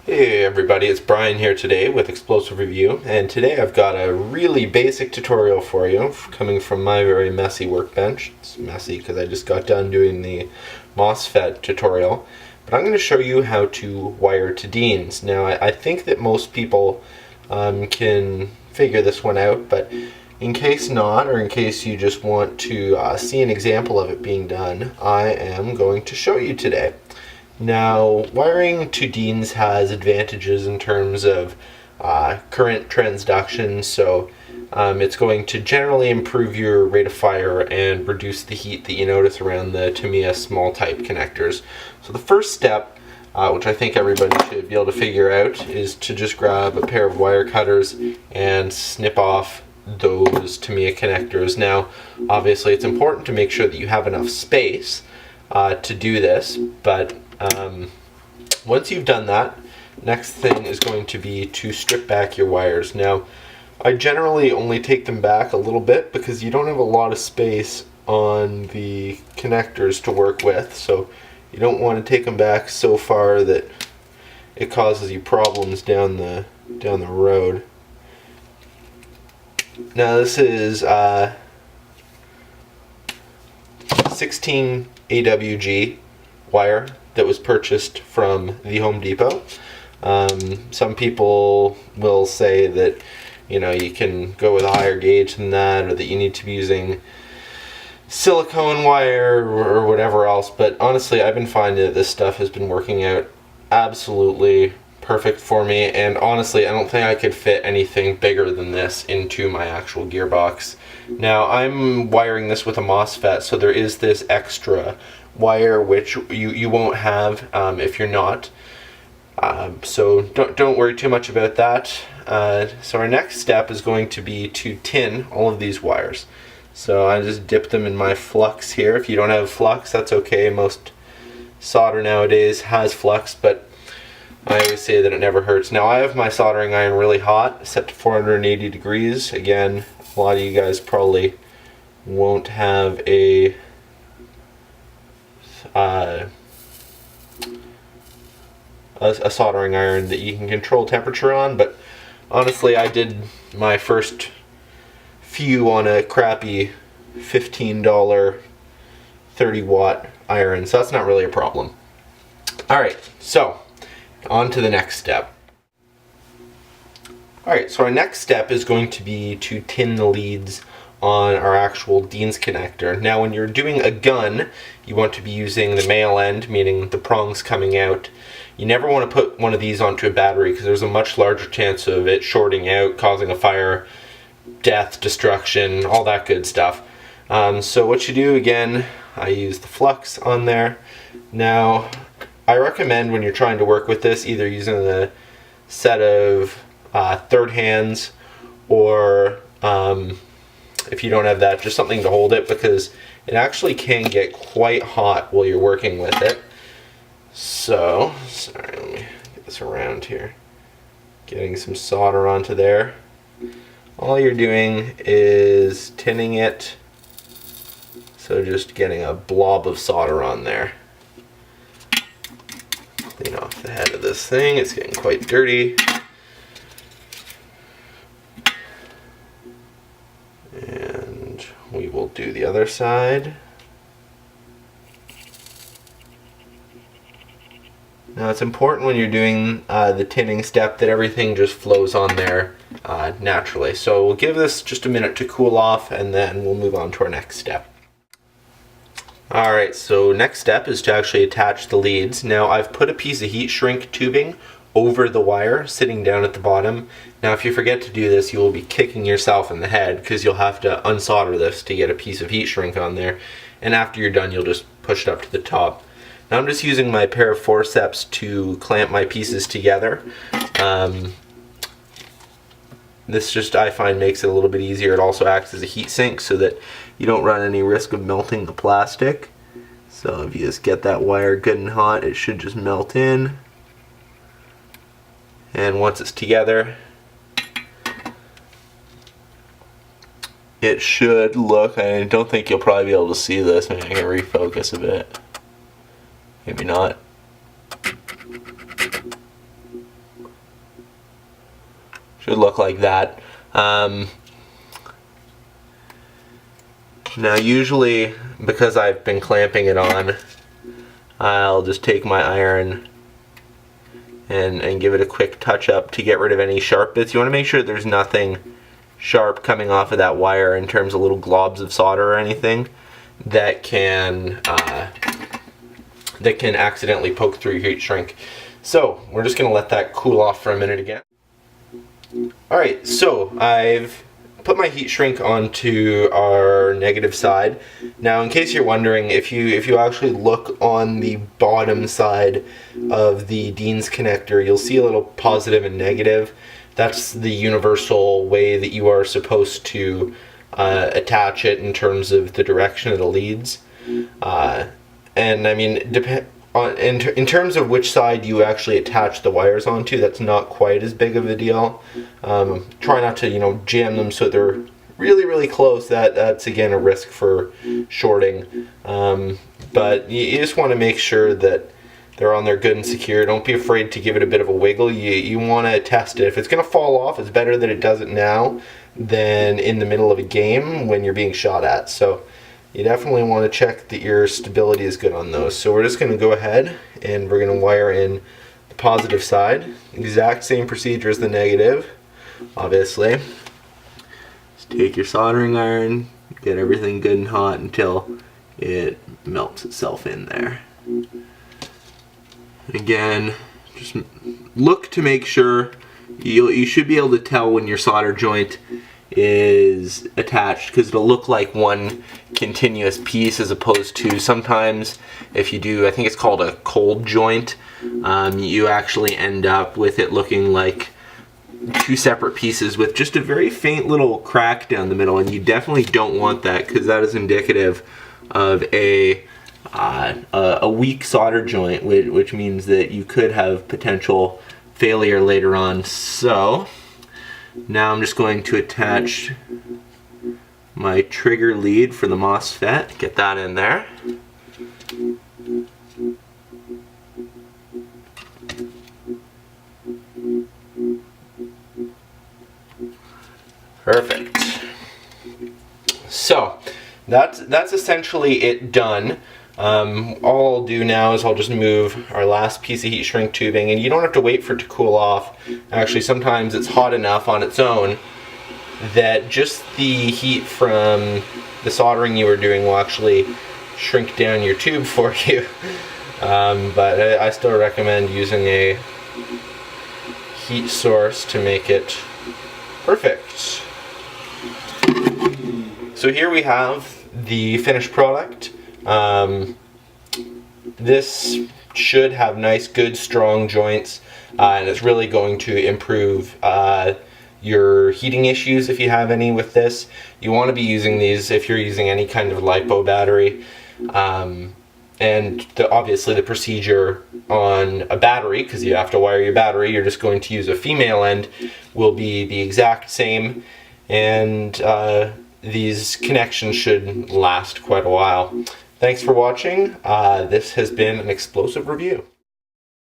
Hey everybody, it's Brian here today with Explosive Review, and today I've got a really basic tutorial for you coming from my very messy workbench. It's messy because I just got done doing the MOSFET tutorial, but I'm going to show you how to wire to Deane's. Now I think that most people can figure this one out, but in case not, or in case you just want to see an example of it being done, I am going to show you today. Now, wiring to Deane's has advantages in terms of current transduction, so it's going to generally improve your rate of fire and reduce the heat that you notice around the Tamiya small type connectors. So the first step, which I think everybody should be able to figure out, is to just grab a pair of wire cutters and snip off those Tamiya connectors. Now, obviously it's important to make sure that you have enough space to do this, but once you've done that, next thing is going to be to strip back your wires. Now, I generally only take them back a little bit because you don't have a lot of space on the connectors to work with, so you don't want to take them back so far that it causes you problems down the road. Now this is 16 AWG wire that was purchased from the Home Depot. Some people will say that you can go with a higher gauge than that, or that you need to be using silicone wire or whatever else, but honestly I've been finding that this stuff has been working out absolutely perfect for me, and honestly I don't think I could fit anything bigger than this into my actual gearbox. Now I'm wiring this with a MOSFET, so there is this extra wire which you won't have if you're not. So don't worry too much about that. So our next step is going to be to tin all of these wires. So I just dip them in my flux here. If you don't have flux, that's okay. Most solder nowadays has flux, but I always say that it never hurts. Now I have my soldering iron really hot, set to 480 degrees. Again, a lot of you guys probably won't have a soldering iron that you can control temperature on, but honestly I did my first few on a crappy $15 30 watt iron, so that's not really a problem. Alright, so on to the next step. Alright, so our next step is going to be to tin the leads on our actual Deane's connector. Now when you're doing a gun, you want to be using the male end, meaning the prongs coming out. You never want to put one of these onto a battery because there's a much larger chance of it shorting out, causing a fire, death, destruction, all that good stuff. So what you do, again, I use the flux on there. Now I recommend when you're trying to work with this, either using a set of third hands, or if you don't have that, just something to hold it, because it actually can get quite hot while you're working with it. So, sorry, let me get this around here. Getting some solder onto there. All you're doing is tinning it, so just getting a blob of solder on there. Clean off the head of this thing, it's getting quite dirty. And we will do the other side. Now it's important when you're doing the tinning step that everything just flows on there naturally. So we'll give this just a minute to cool off, and then we'll move on to our next step. Alright, so next step is to actually attach the leads. Now I've put a piece of heat shrink tubing over the wire sitting down at the bottom. Now if you forget to do this, you will be kicking yourself in the head because you'll have to unsolder this to get a piece of heat shrink on there, and after you're done you'll just push it up to the top. Now I'm just using my pair of forceps to clamp my pieces together. This just, I find, makes it a little bit easier. It also acts as a heat sink so that you don't run any risk of melting the plastic. So if you just get that wire good and hot, it should just melt in. And once it's together, it should look, I don't think you'll probably be able to see this. Maybe I can refocus a bit. Maybe not. Should look like that. Now usually, because I've been clamping it on, I'll just take my iron and give it a quick touch up to get rid of any sharp bits. You want to make sure there's nothing sharp coming off of that wire in terms of little globs of solder or anything that can accidentally poke through your heat shrink. So we're just going to let that cool off for a minute again. Alright, so I've put my heat shrink onto our negative side. Now, in case you're wondering, if you actually look on the bottom side of the Deane's connector, you'll see a little positive and negative. That's the universal way that you are supposed to attach it in terms of the direction of the leads. And I mean, in terms of which side you actually attach the wires onto, that's not quite as big of a deal. Try not to, jam them so they're really close. That's again a risk for shorting. But you just want to make sure that they're on there good and secure. Don't be afraid to give it a bit of a wiggle. You want to test it. If it's going to fall off, it's better that it does it now than in the middle of a game when you're being shot at. So you definitely want to check that your stability is good on those. So we're just going to go ahead and we're going to wire in the positive side. Exact same procedure as the negative, obviously. Just take your soldering iron, get everything good and hot until it melts itself in there. Again, just look to make sure you should be able to tell when your solder joint is attached, because it'll look like one continuous piece as opposed to sometimes if you do, I think it's called a cold joint, you actually end up with it looking like two separate pieces with just a very faint little crack down the middle, and you definitely don't want that, because that is indicative of a weak solder joint, which means that you could have potential failure later on. So now I'm just going to attach my trigger lead for the MOSFET, get that in there. Perfect. So that's essentially it done. All I'll do now is I'll just move our last piece of heat shrink tubing, and you don't have to wait for it to cool off. Actually, sometimes it's hot enough on its own that just the heat from the soldering you were doing will actually shrink down your tube for you. But I still recommend using a heat source to make it perfect. So here we have the finished product. This should have nice, good, strong joints, and it's really going to improve your heating issues if you have any with this. You want to be using these if you're using any kind of LiPo battery. And obviously the procedure on a battery, because you have to wire your battery, you're just going to use a female end, will be the exact same, and these connections should last quite a while. Thanks for watching. This has been an explosive review.